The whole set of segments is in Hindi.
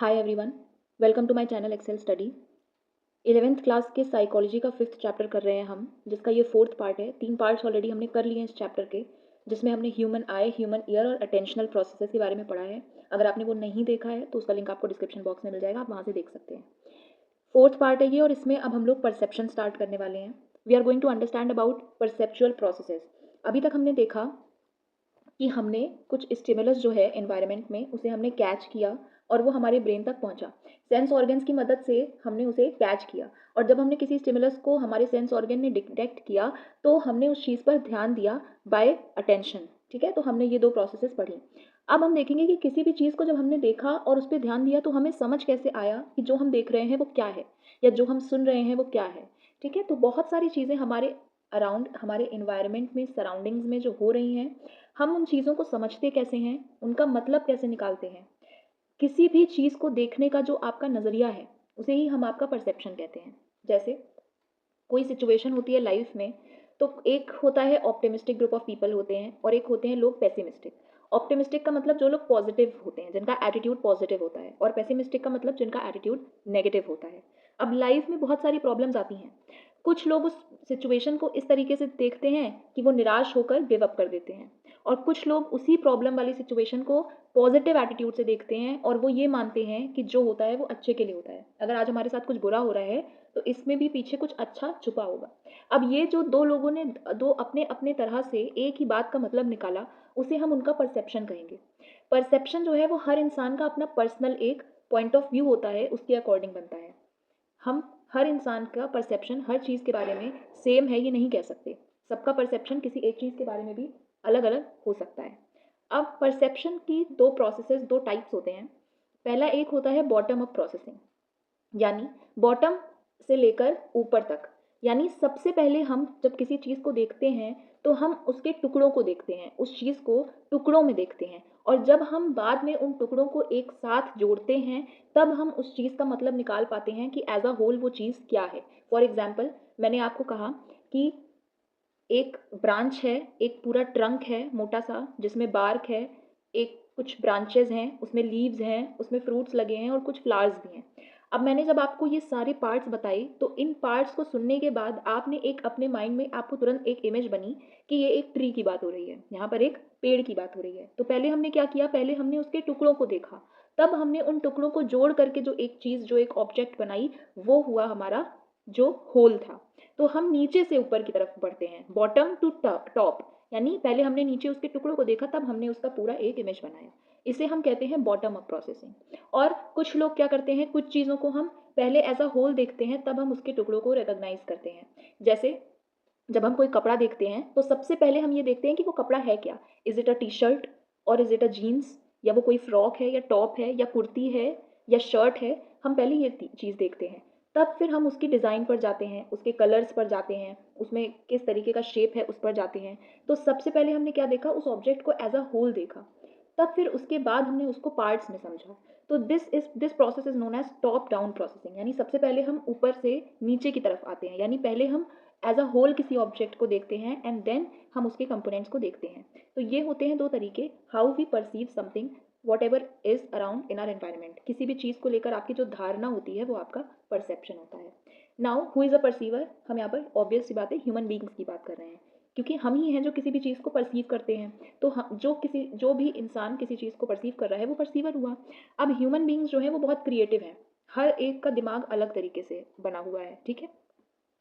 Hi everyone, welcome to my channel Excel study. 11th class के साइकोलॉजी का 5th चैप्टर कर रहे हैं हम, जिसका ये 4th पार्ट है। 3 पार्ट्स ऑलरेडी हमने कर लिए हैं इस चैप्टर के, जिसमें हमने ह्यूमन आई, ह्यूमन ईयर और अटेंशनल प्रोसेसेस के बारे में पढ़ा है। अगर आपने वो नहीं देखा है तो उसका लिंक आपको डिस्क्रिप्शन बॉक्स में मिल जाएगा, आप वहाँ से देख सकते हैं। 4th पार्ट है ये, और इसमें अब हम लोग परसेप्शन स्टार्ट करने वाले हैं। We are going to understand about perceptual processes. अभी तक हमने देखा कि हमने कुछ स्टिमुलस जो है एनवायरनमेंट में, उसे हमने कैच किया और वो हमारे ब्रेन तक पहुंचा। सेंस ऑर्गन्स की मदद से हमने उसे कैच किया, और जब हमने किसी स्टिमुलस को हमारे सेंस ऑर्गन ने डिटेक्ट किया तो हमने उस चीज़ पर ध्यान दिया बाय अटेंशन। ठीक है, तो हमने ये 2 प्रोसेसेस पढ़ी। अब हम देखेंगे कि किसी भी चीज़ को जब हमने देखा और उस पर ध्यान दिया तो हमें समझ कैसे आया कि जो हम देख रहे हैं वो क्या है, या जो हम सुन रहे हैं वो क्या है। ठीक है, तो बहुत सारी चीज़ें हमारे अराउंड, हमारे इन्वायरमेंट में, सराउंडिंग्स में जो हो रही हैं, हम उन चीज़ों को समझते कैसे हैं, उनका मतलब कैसे निकालते हैं। किसी भी चीज़ को देखने का जो आपका नज़रिया है, उसे ही हम आपका परसेप्शन कहते हैं। जैसे कोई सिचुएशन होती है लाइफ में, तो एक होता है ऑप्टिमिस्टिक ग्रुप ऑफ पीपल होते हैं, और एक होते हैं लोग पेसिमिस्टिक। ऑप्टिमिस्टिक का मतलब जो लोग पॉजिटिव होते हैं, जिनका एटीट्यूड पॉजिटिव होता है, और पेसिमिस्टिक का मतलब जिनका एटीट्यूड नेगेटिव होता है। अब लाइफ में बहुत सारी प्रॉब्लम्स आती हैं। कुछ लोग उस सिचुएशन को इस तरीके से देखते हैं कि वो निराश होकर गिव अप कर देते हैं, और कुछ लोग उसी प्रॉब्लम वाली सिचुएशन को पॉजिटिव एटीट्यूड से देखते हैं, और वो ये मानते हैं कि जो होता है वो अच्छे के लिए होता है। अगर आज हमारे साथ कुछ बुरा हो रहा है तो इसमें भी पीछे कुछ अच्छा छुपा होगा। अब ये जो दो लोगों ने दो अपने अपने तरह से एक ही बात का मतलब निकाला, उसे हम उनका परसेप्शन कहेंगे। परसेप्शन जो है वो हर इंसान का अपना पर्सनल एक पॉइंट ऑफ व्यू होता है, उसके अकॉर्डिंग बनता है। हम हर इंसान का परसेप्शन हर चीज़ के बारे में सेम है ये नहीं कह सकते। सबका परसेप्शन किसी एक चीज़ के बारे में भी अलग अलग हो सकता है। अब परसेप्शन की 2 प्रोसेसेस, 2 टाइप्स होते हैं। पहला एक होता है बॉटम अप प्रोसेसिंग, यानी बॉटम से लेकर ऊपर तक। यानी सबसे पहले हम जब किसी चीज़ को देखते हैं तो हम उसके टुकड़ों को देखते हैं, उस चीज़ को टुकड़ों में देखते हैं, और जब हम बाद में उन टुकड़ों को एक साथ जोड़ते हैं तब हम उस चीज़ का मतलब निकाल पाते हैं कि एज अ होल वो चीज़ क्या है। फॉर एग्जाम्पल, मैंने आपको कहा कि एक ब्रांच है, एक पूरा ट्रंक है मोटा सा जिसमें बार्क है, एक कुछ ब्रांचेस हैं, उसमें लीव्स हैं, उसमें फ्रूट्स लगे हैं और कुछ फ्लावर्स भी हैं। अब मैंने जब आपको ये सारे पार्ट्स बताए तो इन पार्ट्स को सुनने के बाद आपने एक अपने माइंड में आपको तुरंत एक इमेज बनी कि ये एक ट्री की बात हो रही है, यहाँ पर एक पेड़ की बात हो रही है। तो पहले हमने क्या किया, पहले हमने उसके टुकड़ों को देखा, तब हमने उन टुकड़ों को जोड़ करके जो एक चीज़, जो एक ऑब्जेक्ट बनाई, वो हुआ हमारा जो होल था। तो हम नीचे से ऊपर की तरफ बढ़ते हैं, बॉटम टू टॉप। यानी पहले हमने नीचे उसके टुकड़ों को देखा, तब हमने उसका पूरा एक इमेज बनाया। इसे हम कहते हैं बॉटम अप प्रोसेसिंग। और कुछ लोग क्या करते हैं, कुछ चीज़ों को हम पहले एज अ होल देखते हैं, तब हम उसके टुकड़ों को रिकॉग्नाइज करते हैं। जैसे जब हम कोई कपड़ा देखते हैं तो सबसे पहले हम ये देखते हैं कि वो कपड़ा है क्या। Is it a T shirt, और इज इट अ जीन्स, या वो कोई फ्रॉक है या टॉप है या कुर्ती है या शर्ट है। हम पहले ये चीज़ देखते हैं, तब फिर हम उसकी डिज़ाइन पर जाते हैं, उसके कलर्स पर जाते हैं, उसमें किस तरीके का शेप है उस पर जाते हैं। तो सबसे पहले हमने क्या देखा, उस ऑब्जेक्ट को एज अ होल देखा, तब फिर उसके बाद हमने उसको पार्ट्स में समझा। तो this process is known as top down processing. यानी सबसे पहले हम ऊपर से नीचे की तरफ आते हैं, यानी पहले हम एज अ होल किसी ऑब्जेक्ट को देखते हैं एंड देन हम उसके कंपोनेंट्स को देखते हैं। तो ये होते हैं 2 तरीके, how we perceive something whatever is around in our environment. किसी भी चीज़ को लेकर आपकी जो धारणा होती है वो आपका परसेप्शन होता है। Now who is a perceiver, हम यहाँ पर ऑब्वियस सी बात है ह्यूमन बींग्स की बात कर रहे हैं, क्योंकि हम ही हैं जो किसी भी चीज़ को परसीव करते हैं। तो हम जो भी इंसान किसी चीज़ को परसीव कर रहा है वो परसीवर हुआ। अब ह्यूमन बींग्स जो है वो बहुत क्रिएटिव हैं, हर एक का दिमाग अलग तरीके से बना हुआ है। ठीक है,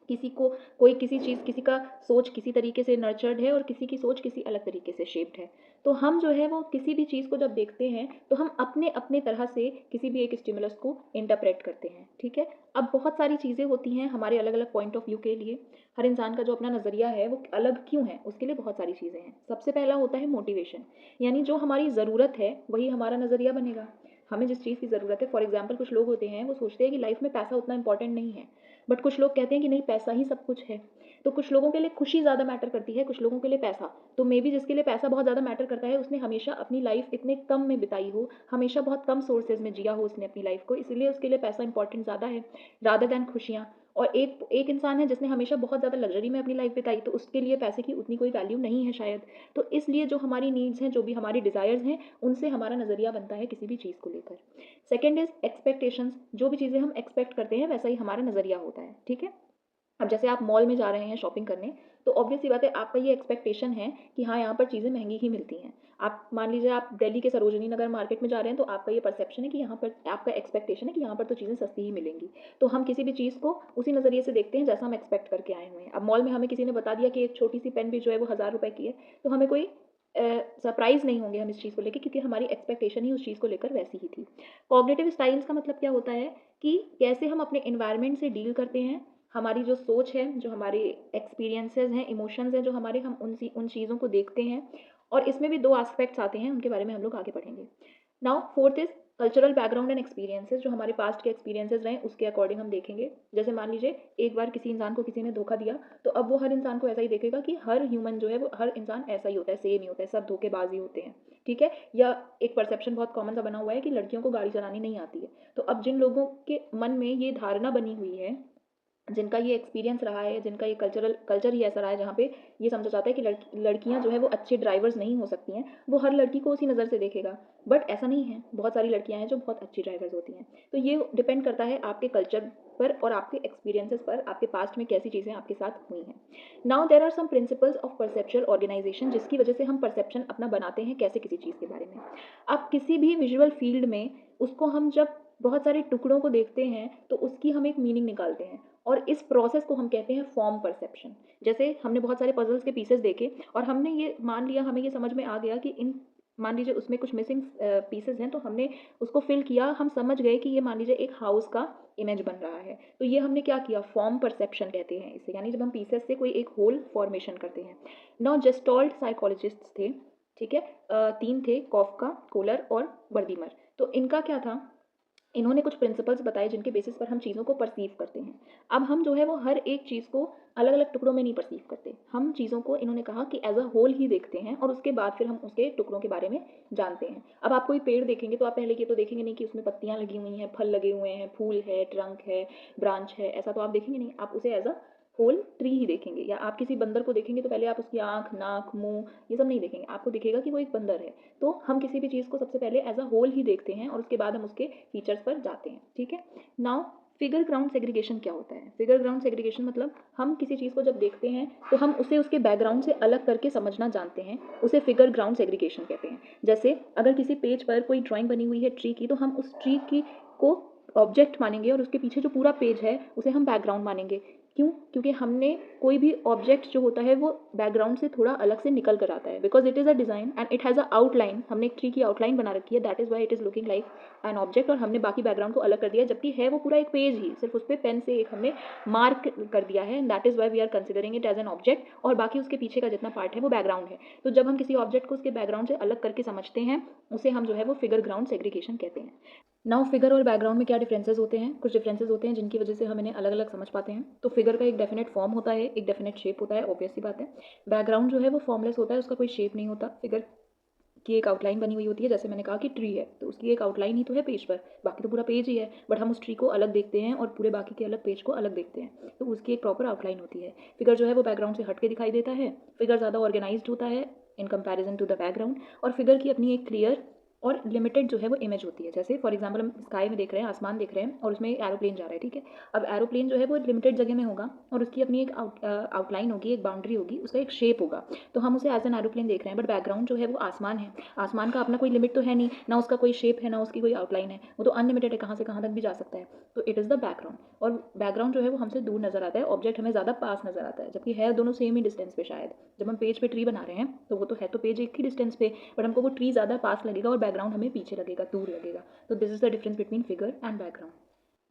किसी को कोई किसी चीज़, किसी का सोच किसी तरीके से नर्चर्ड है और किसी की सोच किसी अलग तरीके से शेप्ड है। तो हम जो है वो किसी भी चीज़ को जब देखते हैं तो हम अपने अपने तरह से किसी भी एक स्टिमुलस को इंटरप्रेट करते हैं। ठीक है, अब बहुत सारी चीज़ें होती हैं हमारे अलग अलग पॉइंट ऑफ व्यू के लिए। हर इंसान का जो अपना नज़रिया है वो अलग क्यों है, उसके लिए बहुत सारी चीज़ें हैं। सबसे पहला होता है मोटिवेशन, यानी जो हमारी ज़रूरत है वही हमारा नज़रिया बनेगा। हमें जिस चीज़ की ज़रूरत है, फॉर एग्जाम्पल कुछ लोग होते हैं वो सोचते हैं कि लाइफ में पैसा उतना इंपॉर्टेंट नहीं है, बट कुछ लोग कहते हैं कि नहीं, पैसा ही सब कुछ है। तो कुछ लोगों के लिए खुशी ज़्यादा मैटर करती है, कुछ लोगों के लिए पैसा। तो मे बी जिसके लिए पैसा बहुत ज़्यादा मैटर करता है उसने हमेशा अपनी लाइफ इतने कम में बिताई हो, हमेशा बहुत कम सोर्सेज में जिया हो उसने अपनी लाइफ को, इसलिए उसके लिए पैसा इंपॉर्टेंट ज़्यादा है रादर दैन खुशियाँ। और एक एक इंसान है जिसने हमेशा बहुत ज़्यादा लग्जरी में अपनी लाइफ बिताई, तो उसके लिए पैसे की उतनी कोई वैल्यू नहीं है शायद। तो इसलिए जो हमारी नीड्स हैं, जो भी हमारी डिज़ायर्स हैं, उनसे हमारा नज़रिया बनता है किसी भी चीज़ को लेकर। सेकंड इज़ एक्सपेक्टेशंस, जो भी चीज़ें हम एक्सपेक्ट करते हैं वैसा ही हमारा नज़रिया होता है, ठीक है? अब जैसे आप मॉल में जा रहे हैं शॉपिंग करने, तो ऑब्वियस सी बात है आपका ये एक्सपेक्टेशन है कि हाँ, यहाँ पर चीज़ें महँगी ही मिलती हैं। आप मान लीजिए आप दिल्ली के सरोजिनी नगर मार्केट में जा रहे हैं, तो आपका ये परसेप्शन है कि यहाँ पर आपका एक्सपेक्टेशन है कि यहाँ पर तो चीज़ें सस्ती ही मिलेंगी। तो हम किसी भी चीज़ को उसी नज़रिए से देखते हैं जैसा हम एक्सपेक्ट करके आए हुए हैं। अब मॉल में हमें किसी ने बता दिया कि एक छोटी-सी पेन भी जो है वो ₹1000 की है, तो हमें कोई सरप्राइज़ नहीं होंगे हम इस चीज़ को लेके, क्योंकि हमारी एक्सपेक्टेशन ही उस चीज़ को लेकर वैसी ही थी। कॉग्निटिव स्टाइल्स का मतलब क्या होता है कि कैसे हम अपने एनवायरनमेंट से डील करते हैं, हमारी जो सोच है, जो हमारे एक्सपीरियंसेस हैं, इमोशंस हैं, जो हमारे, हम उन चीज़ों को देखते हैं। और इसमें भी 2 एस्पेक्ट्स आते हैं, उनके बारे में हम लोग आगे पढ़ेंगे। Now fourth is cultural background and experiences, जो हमारे पास्ट के एक्सपीरियंसेस रहे उसके अकॉर्डिंग हम देखेंगे। जैसे मान लीजिए एक बार किसी इंसान को किसी ने धोखा दिया, तो अब वो हर इंसान को ऐसा ही देखेगा कि हर ह्यूमन जो है, वो हर इंसान ऐसा ही होता है, सेम ही होता है, सब धोखेबाज ही होते हैं, ठीक है? या एक परसेप्शन बहुत कॉमन सा बना हुआ है कि लड़कियों को गाड़ी चलानी नहीं आती है। तो अब जिन लोगों के मन में ये धारणा बनी हुई है, जिनका ये एक्सपीरियंस रहा है, जिनका ये कल्चर ही ऐसा रहा है जहाँ पे ये समझा जाता है कि लड़कियाँ जो है वो अच्छे ड्राइवर्स नहीं हो सकती हैं, वो हर लड़की को उसी नज़र से देखेगा। बट ऐसा नहीं है, बहुत सारी लड़कियाँ हैं जो बहुत अच्छी ड्राइवर्स होती हैं। तो ये डिपेंड करता है आपके कल्चर पर और आपके एक्सपीरियंसेस पर, आपके पास्ट में कैसी चीज़ें आपके साथ हुई हैं। Now there are some principles of perceptual organisation, जिसकी वजह से हम परसेप्शन अपना बनाते हैं कैसे किसी चीज़ के बारे में। आप किसी भी विजुअल फील्ड में उसको हम जब बहुत सारे टुकड़ों को देखते हैं, तो उसकी हम एक मीनिंग निकालते हैं, और इस प्रोसेस को हम कहते हैं फॉर्म परसेप्शन। जैसे हमने बहुत सारे पजल्स के पीसेस देखे और हमने ये मान लिया, हमें ये समझ में आ गया कि इन, मान लीजिए उसमें कुछ मिसिंग पीसेस हैं, तो हमने उसको फिल किया, हम समझ गए कि ये मान लीजिए एक हाउस का इमेज बन रहा है। तो ये हमने क्या किया, फॉर्म परसेप्शन कहते हैं इसे, यानी जब हम पीसेस से कोई एक होल फॉर्मेशन करते हैं। नौ जेस्टॉल्ट साइकोलॉजिस्ट थे, ठीक है? 3 थे, कॉफका, कोलर और वर्दीमर। तो इनका क्या था, इन्होंने कुछ प्रिंसिपल्स बताए जिनके बेसिस पर हम चीज़ों को परसीव करते हैं। अब हम जो है वो हर एक चीज़ को अलग-अलग टुकड़ों में नहीं परसीव करते। हम चीज़ों को, इन्होंने कहा कि एज़ अ होल ही देखते हैं, और उसके बाद फिर हम उसके टुकड़ों के बारे में जानते हैं। अब आप कोई पेड़ देखेंगे तो आप पहले ये तो देखेंगे नहीं कि उसमें पत्तियाँ लगी हुई हैं, फल लगे हुए हैं, फूल है, ट्रंक है, ब्रांच है, ऐसा तो आप देखेंगे नहीं। आप उसे एज़ अ होल ट्री ही देखेंगे। या आप किसी बंदर को देखेंगे तो पहले आप उसकी आँख, नाक, मुँह ये सब नहीं देखेंगे, आपको दिखेगा कि वो एक बंदर है। तो हम किसी भी चीज़ को सबसे पहले एज़ अ होल ही देखते हैं और उसके बाद हम उसके फीचर्स पर जाते हैं, ठीक है? नाउ फिगर ग्राउंड सेग्रीगेशन क्या होता है? फिगर ग्राउंड सेग्रीगेशन मतलब हम किसी चीज़ को जब देखते हैं तो हम उसे उसके बैकग्राउंड से अलग करके समझना जानते हैं, उसे फिगर ग्राउंड सेग्रीगेशन कहते हैं। जैसे अगर किसी पेज पर कोई ड्राइंग बनी हुई है ट्री की, तो हम उस ट्री की को ऑब्जेक्ट मानेंगे और उसके पीछे जो पूरा पेज है उसे हम बैकग्राउंड मानेंगे। क्यों? क्योंकि हमने कोई भी ऑब्जेक्ट जो होता है वो बैकग्राउंड से थोड़ा अलग से निकल कर आता है, because it is a design and it has a outline. हमने एक ट्री की आउटलाइन बना रखी है, that is why it is looking like an object, और हमने बाकी बैकग्राउंड को अलग कर दिया, जबकि है वो पूरा एक पेज ही, सिर्फ उस पर पेन से एक हमने मार्क कर दिया है, and that is why we are considering it as an object, और बाकी उसके पीछे का जितना पार्ट है वो बैकग्राउंड है। तो जब हम किसी ऑब्जेक्ट को उसके बैकग्राउंड से अलग करके समझते हैं, उसे हम जो है वो फिगर ग्राउंड सेग्रीगेशन कहते हैं। नाउ फिगर और बैकग्राउंड में क्या डिफरेंसेस होते हैं? कुछ डिफरेंसेस होते हैं जिनकी वजह से हम इन्हें अलग अलग समझ पाते हैं। तो फिगर का एक डेफिनेट फॉर्म होता है, एक डेफिनेट शेप होता है, ऑब्वियस सी बात है। बैकग्राउंड जो है वो फॉर्मलेस होता है, उसका कोई शेप नहीं होता। फिगर की एक आउटलाइन बनी हुई होती है, जैसे मैंने कहा कि ट्री है तो उसकी एक आउटलाइन ही तो है पेज पर, बाकी तो पूरा पेज ही है, बट हम उस ट्री को अलग देखते हैं और पूरे बाकी के अलग पेज को अलग देखते हैं, तो उसकी एक प्रॉपर आउटलाइन होती है। फिगर जो है वो बैकग्राउंड से हट के दिखाई देता है। फिगर ज़्यादा ऑर्गेनाइज्ड होता है in comparison to the background, और फिगर की अपनी एक क्लियर और लिमिटेड जो है वो इमेज होती है। जैसे फॉर एग्जांपल हम स्काई में देख रहे हैं, आसमान देख रहे हैं, और उसमें एरोप्लेन जा रहा है, ठीक है? अब एरोप्लेन जो है वो लिमिटेड जगह में होगा और उसकी अपनी एक आउटलाइन होगी, एक बाउंड्री होगी, उसका एक शेप होगा, तो हम उसे एज एन एरोप्लेन देख रहे हैं। बट बैकग्राउंड जो है वो आसमान है, आसमान का अपना कोई लिमिट तो है नहीं, ना उसका कोई शेप है, ना उसकी कोई आउटलाइन है, वो तो अनलिमिटेड है, कहाँ से कहाँ तक भी जा सकता है। तो इट इज़ द बैकग्राउंड। और बैकग्राउंड जो है वो हमसे दूर नजर आता है, ऑब्जेक्ट हमें ज़्यादा पास नजर आता है, जबकि है दोनों सेम ही डिस्टेंस पे शायद। जब हम पेज पे ट्री बना रहे हैं तो वो तो है तो पेज एक ही डिस्टेंस पे, बट हमको वो ट्री ज़्यादा पास लगेगा और बैकग्राउंड हमें पीछे लगेगा, दूर लगेगा। तो this is the difference between figure and background.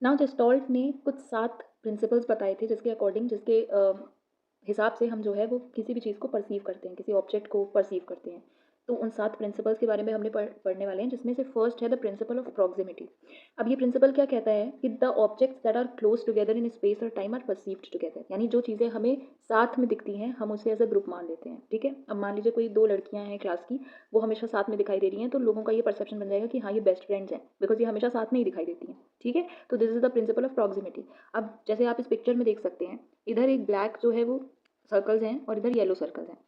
Now Gestalt ने कुछ 7 प्रिंसिपल्स बताए थे जिसके अकॉर्डिंग, जिसके हिसाब से हम जो है वो किसी भी चीज़ को परसीव करते हैं, किसी ऑब्जेक्ट को परसीव करते हैं। तो उन 7 प्रिंसिपल्स के बारे में हमने पढ़ने वाले हैं, जिसमें से फर्स्ट है द प्रिंसिपल ऑफ प्रॉक्सिमिटी। अब ये प्रिंसिपल क्या कहता है कि the objects that are close together in space और टाइम आर परसीव्ड टुगेदर, यानी जो चीज़ें हमें साथ में दिखती हैं हम उसे एज अ ग्रुप मान लेते हैं, ठीक है? अब मान लीजिए कोई 2 लड़कियां हैं क्लास की, वो हमेशा साथ में दिखाई दे रही हैं, तो लोगों का ये परसेप्शन बन जाएगा कि हाँ ये बेस्ट फ्रेंड्स हैं, बिकॉज ये हमेशा साथ में ही दिखाई देती हैं। ठीक है, तो this is the principle of proximity. अब जैसे आप इस पिक्चर में देख सकते हैं, इधर एक ब्लैक जो है वो सर्कल्स हैं और इधर येलो सर्कल्स हैं।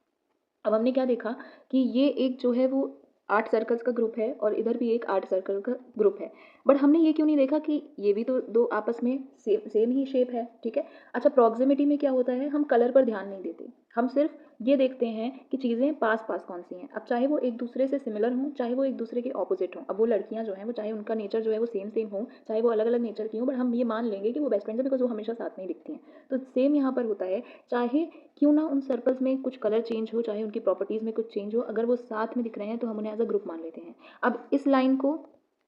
अब हमने क्या देखा कि ये एक जो है वो 8 सर्कल्स का ग्रुप है और इधर भी एक 8 सर्कल का ग्रुप है। बट हमने ये क्यों नहीं देखा कि ये भी तो 2 आपस में सेम सेम ही शेप है, ठीक है? अच्छा, प्रॉक्सिमिटी में क्या होता है, हम कलर पर ध्यान नहीं देते। हम सिर्फ ये देखते हैं कि चीज़ें पास-पास कौन-सी हैं। अब चाहे वो एक दूसरे से सिमिलर हों, चाहे वो एक दूसरे के ऑपोज़िट हों। अब वो लड़कियाँ जो हैं, वो चाहे उनका नेचर जो है वो सेम-सेम हो, चाहे वो अलग-अलग नेचर की हों, बट हम ये मान लेंगे कि वो बेस्ट फ्रेंड्स हैं बिकॉज़ वो हमेशा साथ में ही दिखती हैं। तो सेम यहाँ पर होता है, चाहे क्यों ना उन सर्कल्स में कुछ कलर चेंज हो, चाहे उनकी प्रॉपर्टीज़ में कुछ चेंज हो, अगर वो साथ में दिख रहे हैं तो हम उन्हें एज अ ग्रुप मान लेते हैं। अब इस लाइन को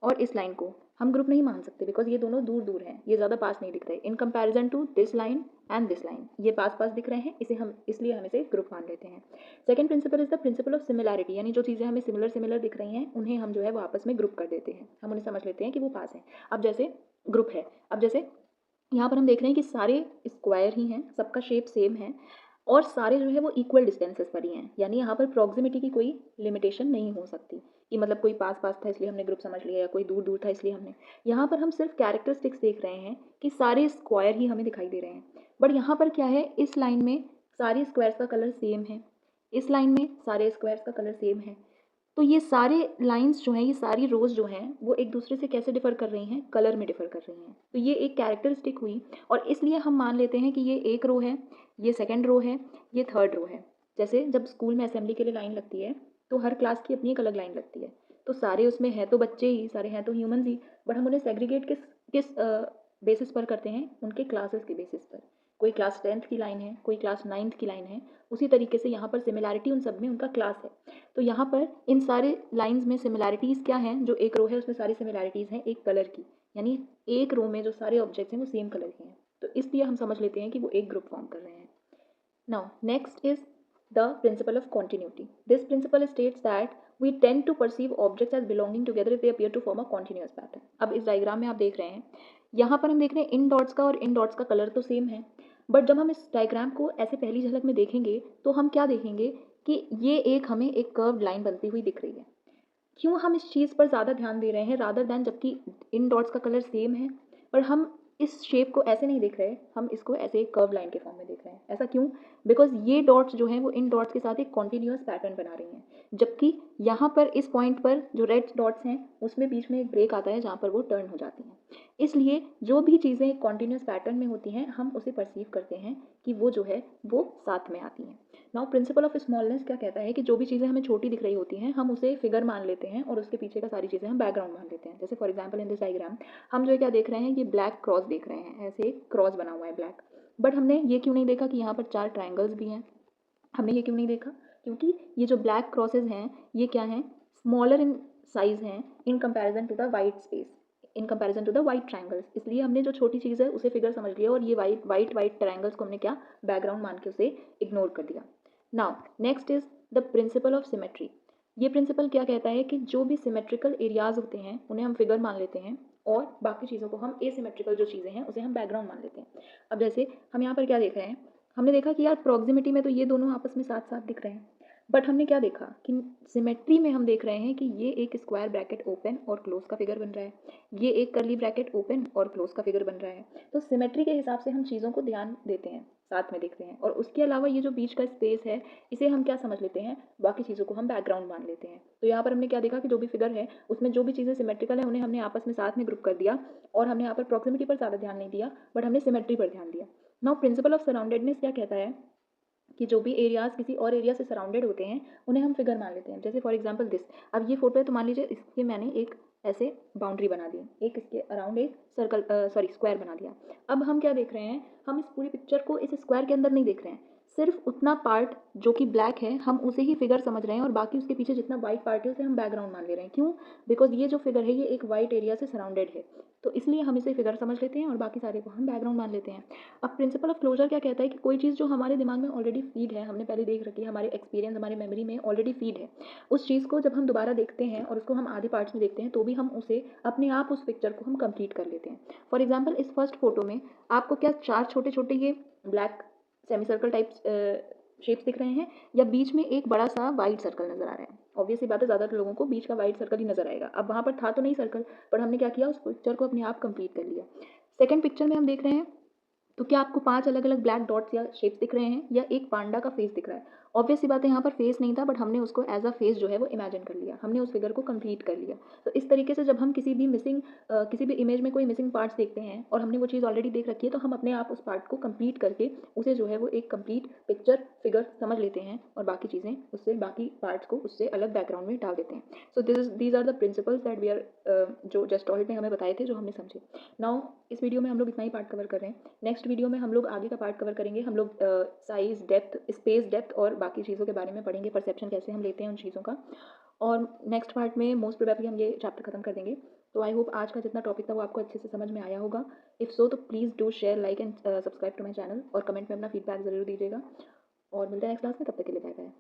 और इस लाइन को हम ग्रुप नहीं मान सकते बिकॉज ये दोनों दूर दूर हैं, ये ज़्यादा पास नहीं दिख रहे। In comparison to this line and this line, ये पास पास दिख रहे हैं, इसे हम इसलिए हम इसे ग्रुप मान लेते हैं। Second principle is the principle of similarity, यानी जो चीज़ें हमें सिमिलर सिमिलर दिख रही हैं उन्हें हम जो है वो आपस में ग्रुप कर देते हैं, हम उन्हें समझ लेते हैं कि वो पास हैं। अब जैसे ग्रुप है, अब जैसे यहाँ पर हम देख रहे हैं कि सारे स्क्वायर ही हैं, सबका शेप सेम है और सारे जो है वो इक्वल डिस्टेंसेस पर ही हैं, यानी यहाँ पर प्रॉक्सिमिटी की कोई लिमिटेशन नहीं हो सकती कि मतलब कोई पास पास था इसलिए हमने ग्रुप समझ लिया या कोई दूर दूर था इसलिए हमने। यहाँ पर हम सिर्फ कैरेक्टरिस्टिक्स देख रहे हैं कि सारे स्क्वायर ही हमें दिखाई दे रहे हैं। बट यहाँ पर क्या है, इस लाइन में सारे स्क्वायर्स का कलर सेम है, इस लाइन में सारे स्क्वायर्स का कलर सेम है। तो ये सारे लाइंस जो हैं, ये सारी रोज़ जो हैं, वो एक दूसरे से कैसे डिफ़र कर रही हैं? कलर में डिफ़र कर रही हैं। तो ये एक कैरेक्टरिस्टिक हुई और इसलिए हम मान लेते हैं कि ये एक रो है, ये सेकंड रो है, ये थर्ड रो है। जैसे जब स्कूल में असेंबली के लिए लाइन लगती है, तो हर क्लास की अपनी एक अलग लाइन लगती है। तो सारे उसमें हैं तो बच्चे ही, सारे हैं तो ह्यूमन्स ही, बट हम उन्हें सेग्रीगेट किस किस बेसिस पर करते हैं? उनके क्लासेस के बेसिस पर। कोई क्लास 10th की लाइन है, कोई क्लास 9th की लाइन है, उसी तरीके से यहाँ पर सिमिलैरिटी उन सब में उनका क्लास है। तो यहाँ पर इन सारे लाइंस में सिमिलैरिटीज़ क्या हैं? जो एक रो है उसमें सारी सिमिलैरिटीज़ हैं एक कलर की, यानी एक रो में जो सारे ऑब्जेक्ट्स हैं वो सेम कलर के हैं। तो इसलिए हम समझ लेते हैं कि वो एक ग्रुप फॉर्म कर रहे हैं। Now, next is the principle of continuity. This principle states that we tend to perceive objects as belonging together if they appear to form a continuous pattern. अब इस डायग्राम में आप देख रहे हैं, यहाँ पर हम देख रहे हैं इन डॉट्स का और इन डॉट्स का कलर तो सेम है, बट जब हम इस डायग्राम को ऐसे पहली झलक में देखेंगे तो हम क्या देखेंगे कि ये एक हमें एक कर्व्ड लाइन बनती हुई दिख रही है। क्यों हम इस चीज़ पर ज़्यादा ध्यान दे रहे हैं रादर दैन, जबकि इन डॉट्स का कलर सेम है, पर हम इस शेप को ऐसे नहीं देख रहे, हम इसको ऐसे एक कर्व लाइन के फॉर्म में देख रहे हैं। ऐसा क्यों? बिकॉज ये डॉट्स जो हैं वो इन डॉट्स के साथ एक कॉन्टिन्यूस पैटर्न बना रही हैं, जबकि यहाँ पर इस पॉइंट पर जो रेड डॉट्स हैं उसमें बीच में एक ब्रेक आता है जहाँ पर वो टर्न हो जाती हैं। इसलिए जो भी चीज़ें एक कॉन्टिन्यूस पैटर्न में होती हैं हम उसे परसीव करते हैं कि वो जो है वो साथ में आती हैं। नाउ प्रिंसिपल ऑफ स्मॉलनेस क्या कहता है कि जो भी चीज़ें हमें छोटी दिख रही होती हैं हम उसे फिगर मान लेते हैं और उसके पीछे का सारी चीज़ें हम बैकग्राउंड मान लेते हैं। जैसे for example in this diagram हम जो क्या देख रहे हैं, ये ब्लैक क्रॉस देख रहे हैं, ऐसे एक क्रॉस बना हुआ है ब्लैक। बट हमने ये क्यों नहीं देखा कि यहाँ पर 4 ट्राइंगल्स भी हैं? हमने ये क्यों नहीं देखा? क्योंकि ये जो ब्लैक क्रॉसेस हैं ये क्या हैं? स्मॉलर इन साइज़ हैं in comparison to the white space, in comparison to the white triangles. इसलिए हमने जो छोटी चीज़ है उसे फिगर समझ लिया और ये वाइट ट्राइंगल्स को हमने क्या बैकग्राउंड मान के उसे इग्नोर कर दिया। Now next is the principle of symmetry. ये प्रिंसिपल क्या कहता है कि जो भी सिमेट्रिकल एरियाज होते हैं उन्हें हम फिगर मान लेते हैं और बाकी चीज़ों को हम एसिमेट्रिकल जो चीज़ें हैं उसे हम बैकग्राउंड मान लेते हैं। अब जैसे हम यहाँ पर क्या देख रहे हैं, हमने देखा कि यार प्रॉक्सिमिटी में तो ये दोनों आपस में साथ साथ दिख रहे हैं, बट हमने क्या देखा कि सिमेट्री में हम देख रहे हैं कि ये एक स्क्वायर ब्रैकेट ओपन और क्लोज का फिगर बन रहा है, ये एक कर्ली ब्रैकेट ओपन और क्लोज का फिगर बन रहा है। तो सिमेट्री के हिसाब से हम चीज़ों को ध्यान देते हैं, साथ में देखते हैं, और उसके अलावा ये जो बीच का स्पेस है इसे हम क्या समझ लेते हैं, बाकी चीज़ों को हम बैकग्राउंड मान लेते हैं। तो यहाँ पर हमने क्या देखा कि जो भी फिगर है उसमें जो भी चीज़ें सिमेट्रिकल है उन्हें हमने आपस में साथ में ग्रुप कर दिया और हमने यहाँ पर प्रॉक्सिमिटी पर ज़्यादा ध्यान नहीं दिया बट हमने सिमेट्री पर ध्यान दिया। नाउ प्रिंसिपल ऑफ सराउंडेडनेस क्या कहता है कि जो भी एरियाज किसी और एरिया से सराउंडेड होते हैं उन्हें हम फिगर मान लेते हैं। जैसे फॉर एग्जांपल दिस, अब ये फोटो है तो मान लीजिए इसके मैंने एक ऐसे बाउंड्री बना दी, एक इसके अराउंड एक सर्कल स्क्वायर बना दिया। अब हम क्या देख रहे हैं, हम इस पूरी पिक्चर को इस स्क्वायर के अंदर नहीं देख रहे हैं, सिर्फ उतना पार्ट जो कि ब्लैक है हम उसे ही फिगर समझ रहे हैं और बाकी उसके पीछे जितना वाइट पार्ट है उसे हम बैकग्राउंड मान ले रहे हैं। क्यों? बिकॉज ये जो फिगर है ये एक वाइट एरिया से सराउंडेड है, तो इसलिए हम इसे फिगर समझ लेते हैं और बाकी सारे को हम बैकग्राउंड मान लेते हैं। अब प्रिंसिपल ऑफ क्लोजर क्या कहता है कि कोई चीज़ जो हमारे दिमाग में ऑलरेडी फीड है, हमने पहले देख रखी है, हमारे एक्सपीरियंस हमारी मेमोरी में ऑलरेडी फीड है, उस चीज़ को जब हम दोबारा देखते हैं और उसको हम आधे पार्ट्स में देखते हैं तो भी हम उसे अपने आप उस पिक्चर को हम कंप्लीट कर लेते हैं। फॉर एग्जाम्पल इस फर्स्ट फोटो में आपको क्या 4 छोटे छोटे ये black semi circle types shapes दिख रहे हैं, या बीच में एक बड़ा सा वाइट सर्कल नज़र आ रहा है। ऑब्वियसली बात है, ज़्यादातर लोगों को बीच का वाइट सर्कल ही नज़र आएगा। अब वहाँ पर था तो नहीं सर्कल, पर हमने क्या किया, उस पिक्चर को अपने आप कंप्लीट कर लिया। सेकंड पिक्चर में हम देख रहे हैं, तो क्या आपको 5 अलग-अलग ब्लैक डॉट्स या शेप्स दिख रहे हैं, या एक पांडा का फेस दिख रहा है? ऑब्वियस सी बात है, यहाँ पर फेस नहीं था, बट हमने उसको एज़ अ फेस जो है वो इमेजिन कर लिया। हमने उस फिगर को कंप्लीट कर लिया। तो इस तरीके से जब हम किसी भी इमेज में कोई मिसिंग पार्ट्स देखते हैं और हमने वो चीज़ ऑलरेडी देख रखी है, तो हम अपने आप उस पार्ट को कंप्लीट करके उसे जो है वो एक कंप्लीट पिक्चर फिगर समझ लेते हैं, और बाकी चीज़ें उससे, बाकी पार्ट्स को उससे अलग बैकग्राउंड में डाल देते हैं। So these are the principles that we are जो जस्ट ने हमें बताए थे, जो हमने समझे। नाउ इस वीडियो में हम लोग इतना ही पार्ट कवर कर रहे हैं। नेक्स्ट वीडियो में हम लोग आगे का पार्ट कवर करेंगे। हम लोग साइज़, डेप्थ, स्पेस, डेप्थ और बाकी चीज़ों के बारे में पढ़ेंगे, परसेप्शन कैसे हम लेते हैं उन चीज़ों का। और नेक्स्ट पार्ट में मोस्ट प्रोबेबली हम ये चैप्टर खत्म कर देंगे। तो आई होप आज का जितना टॉपिक था वो आपको अच्छे से समझ में आया होगा। इफ़ सो तो please do share, like and subscribe to my channel, और कमेंट में अपना फीडबैक ज़रूर दीजिएगा। और मिलते हैं नेक्स्ट क्लास में, तब तक के लिए बाय बाय।